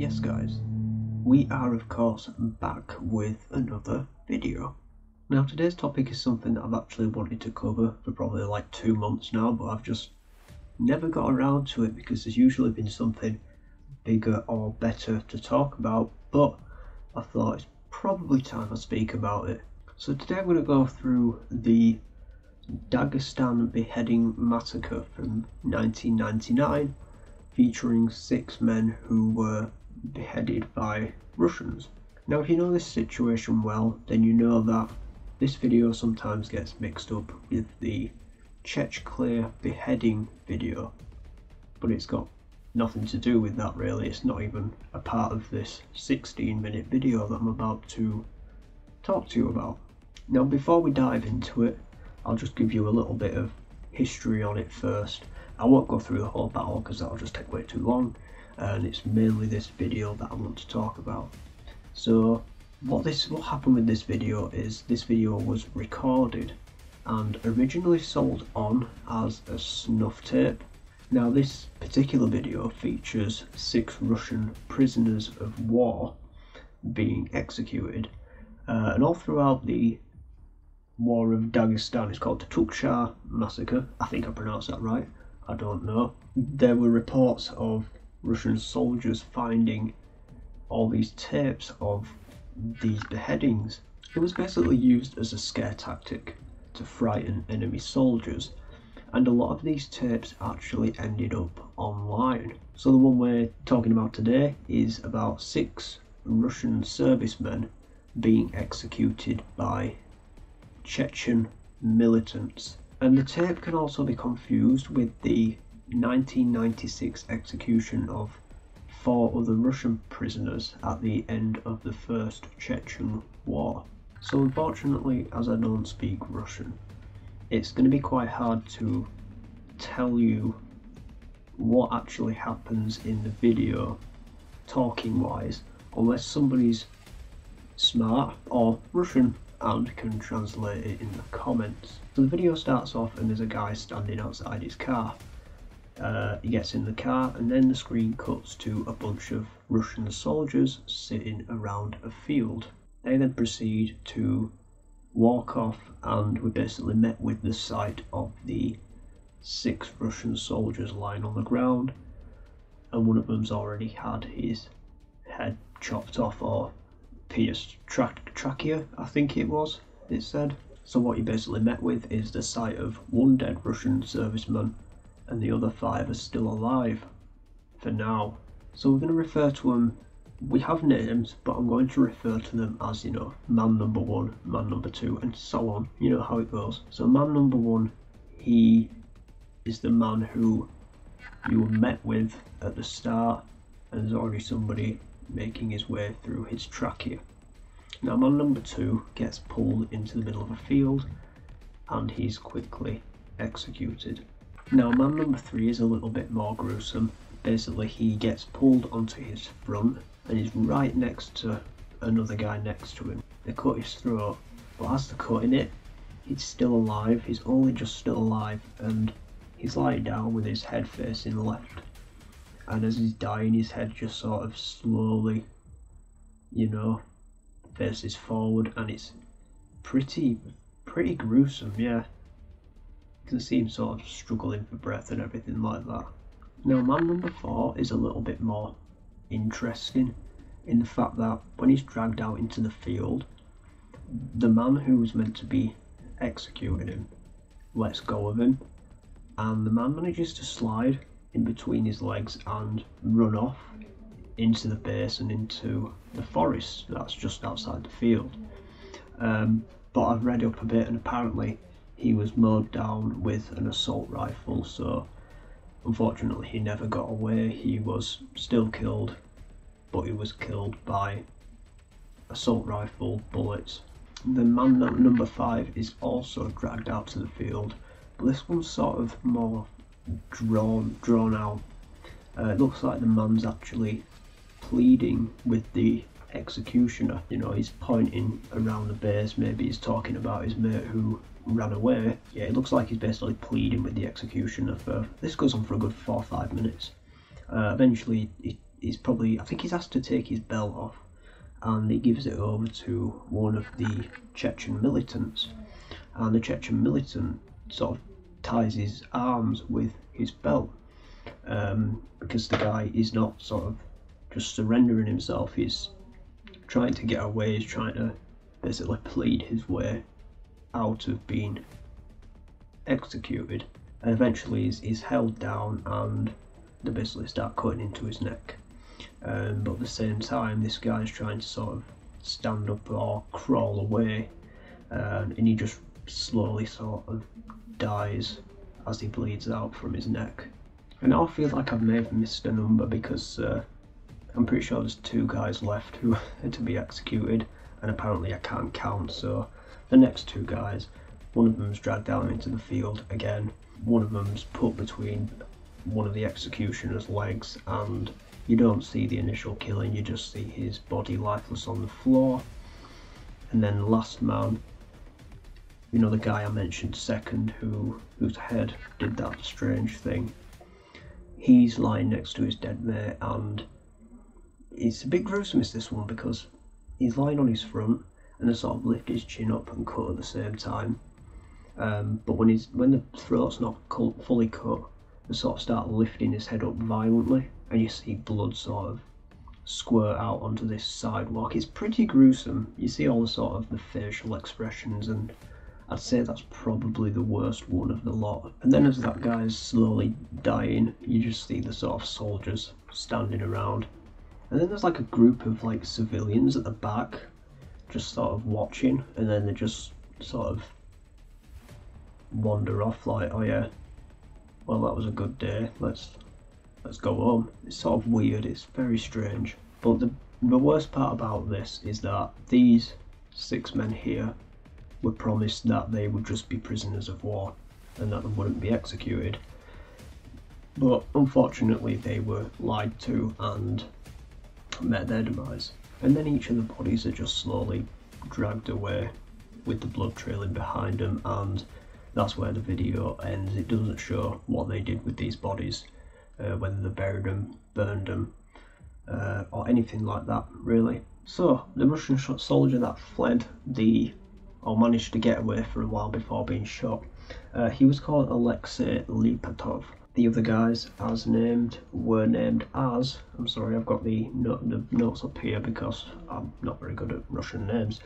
Yes guys, we are of course back with another video. Now today's topic is something that I've actually wanted to cover for probably like 2 months now, but I've just never got around to it because there's usually been something bigger or better to talk about, but I thought it's probably time I speak about it. So today I'm going to go through the Dagestan beheading massacre from 1999, featuring 6 men who were beheaded by Russians. Now if you know this situation well, then you know that this video sometimes gets mixed up with the Chechclear beheading video, but it's got nothing to do with that really. It's not even a part of this 16-minute video that I'm about to talk to you about. Now before we dive into it, I'll just give you a little bit of history on it first. I won't go through the whole battle because that'll just take way too long, and it's mainly this video that I want to talk about. So what happened with this video is this video was recorded and originally sold on as a snuff tape. Now this particular video features 6 Russian prisoners of war being executed, and all throughout the War of Dagestan. It's called the Tukhchar Massacre. I think I pronounced that right. I don't know. There were reports of Russian soldiers finding all these tapes of these beheadings. It was basically used as a scare tactic to frighten enemy soldiers, and a lot of these tapes actually ended up online. So the one we're talking about today is about 6 Russian servicemen being executed by Chechen militants. And the tape can also be confused with the 1996 execution of 4 other Russian prisoners at the end of the First Chechen War. So unfortunately, as I don't speak Russian, it's going to be quite hard to tell you what actually happens in the video, talking wise, unless somebody's smart or Russian and can translate it in the comments. So the video starts off and there's a guy standing outside his car. He gets in the car and then the screen cuts to a bunch of Russian soldiers sitting around a field. They then proceed to walk off, and we basically met with the sight of the 6 Russian soldiers lying on the ground, and one of them's already had his head chopped off or pierced trachea, I think it said. So what you basically met with is the sight of 1 dead Russian serviceman and the other 5 are still alive for now. So we're going to refer to them, we have names, but I'm going to refer to them as, you know, man number 1, man number 2 and so on. You know how it goes. So man number 1, he is the man who you were met with at the start, and there's already somebody making his way through his trachea. Now man number 2 gets pulled into the middle of a field and he's quickly executed. Now man number 3 is a little bit more gruesome. Basically he gets pulled onto his front and he's right next to another guy next to him. They cut his throat, but as they're cutting it, he's still alive. He's only just still alive, and he's lying down with his head facing left. And as he's dying, his head just sort of slowly, you know, faces forward, and it's pretty gruesome, yeah. You can see him sort of struggling for breath and everything like that. Now man number 4 is a little bit more interesting in the fact that when he's dragged out into the field, the man who was meant to be executing him lets go of him, and the man manages to slide in between his legs and run off into the base and into the forest that's just outside the field. But I've read up a bit, and apparently he was mowed down with an assault rifle, so unfortunately he never got away. He was still killed, but he was killed by assault rifle bullets. The man number 5 is also dragged out to the field, but this one's sort of more drawn out. It looks like the man's actually pleading with the executioner. You know, he's pointing around the base, maybe he's talking about his mate who ran away. Yeah, it looks like he's basically pleading with the executioner for, this goes on for a good 4 or 5 minutes. Eventually I think he's asked to take his belt off, and he gives it over to one of the Chechen militants, and the Chechen militant sort of ties his arms with his belt, because the guy is not sort of just surrendering himself. He's trying to get away. He's trying to basically plead his way out of being executed, and eventually he's held down and they basically start cutting into his neck. But at the same time, this guy's trying to sort of stand up or crawl away, and he just slowly sort of dies as he bleeds out from his neck. And I feel like I may have missed a number, because I'm pretty sure there's 2 guys left who are to be executed, and apparently I can't count. So the next 2 guys, one of them's dragged out into the field again, one of them's put between one of the executioner's legs, and you don't see the initial killing, you just see his body lifeless on the floor. And then the last man, you know, the guy I mentioned second, whose head did that strange thing, he's lying next to his dead mate, and it's a bit gruesome, is this one, because he's lying on his front and they sort of lift his chin up and cut at the same time. But when the throat's not fully cut, they sort of start lifting his head up violently, and you see blood sort of squirt out onto this sidewalk. It's pretty gruesome. You see all the sort of the facial expressions, and I'd say that's probably the worst one of the lot. And then as that guy's slowly dying, you just see the sort of soldiers standing around, and then there's like a group of like civilians at the back just sort of watching, and then they just sort of wander off like, oh yeah, well that was a good day, let's go home. It's sort of weird, it's very strange. But the worst part about this is that these 6 men here were promised that they would just be prisoners of war and that they wouldn't be executed. But unfortunately they were lied to and met their demise. And then each of the bodies are just slowly dragged away with the blood trailing behind them, and that's where the video ends. It doesn't show what they did with these bodies, whether they buried them, burned them, or anything like that really. So the Russian soldier that fled or managed to get away for a while before being shot, he was called Alexei Lipatov. The other guys were named as, I'm sorry, I've got the notes up here because I'm not very good at Russian names.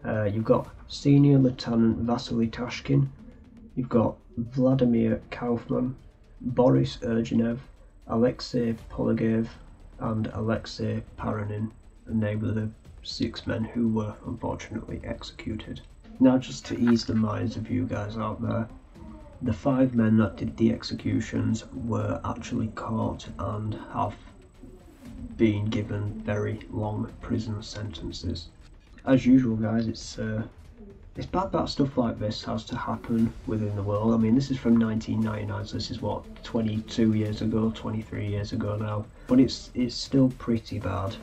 You've got Senior Lieutenant Vasily Tashkin, you've got Vladimir Kaufman, Boris Urginev, Alexei Polygaev and Alexei Paranin, and they were the 6 men who were unfortunately executed. Now, just to ease the minds of you guys out there, the 5 men that did the executions were actually caught and have been given very long prison sentences. As usual guys, it's bad that stuff like this has to happen within the world. I mean, this is from 1999, so this is what, 22 years ago, 23 years ago now, but it's still pretty bad.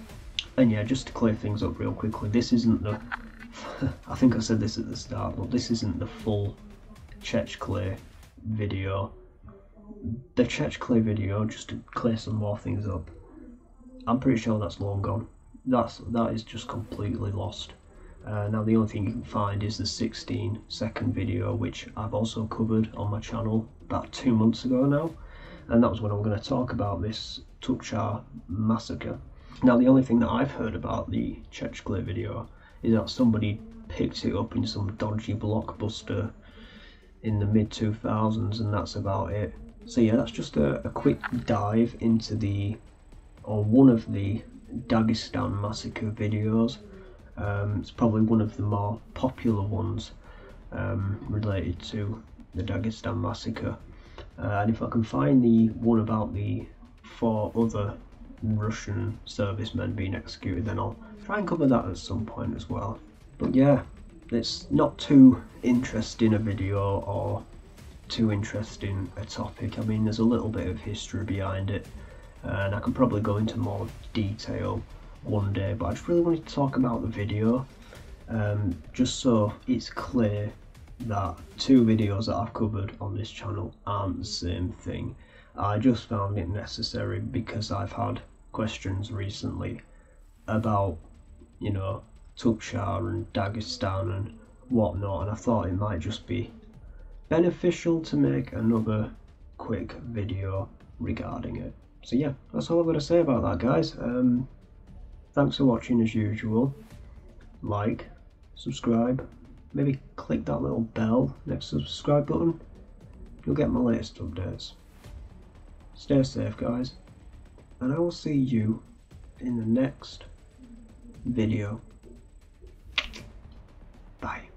And yeah, just to clear things up real quickly, this isn't the I think I said this at the start, but this isn't the full Chechclear video. The Chechclear video, just to clear some more things up, I'm pretty sure that's long gone. That is just completely lost. Now the only thing you can find is the 16-second video, which I've also covered on my channel about 2 months ago now, and that was when I'm going to talk about this Tukhchar Massacre. Now the only thing that I've heard about the Chechclear video is that somebody picked it up in some dodgy blockbuster in the mid-2000s, and that's about it. So yeah, that's just a quick dive into one of the Dagestan Massacre videos. It's probably one of the more popular ones related to the Dagestan Massacre. And if I can find the one about the 4 other Russian servicemen being executed, then I'll try and cover that at some point as well. But yeah, it's not too interesting a video or too interesting a topic. I mean, there's a little bit of history behind it, and I can probably go into more detail one day, but I just really wanted to talk about the video, just so it's clear that 2 videos that I've covered on this channel aren't the same thing. I just found it necessary because I've had questions recently about, you know, Tukhchar and Dagestan and whatnot, and I thought it might just be beneficial to make another quick video regarding it. So yeah, that's all I've got to say about that, guys. Thanks for watching as usual. Like, subscribe, maybe click that little bell next to the subscribe button. You'll get my latest updates. Stay safe, guys, and I will see you in the next video. Bye.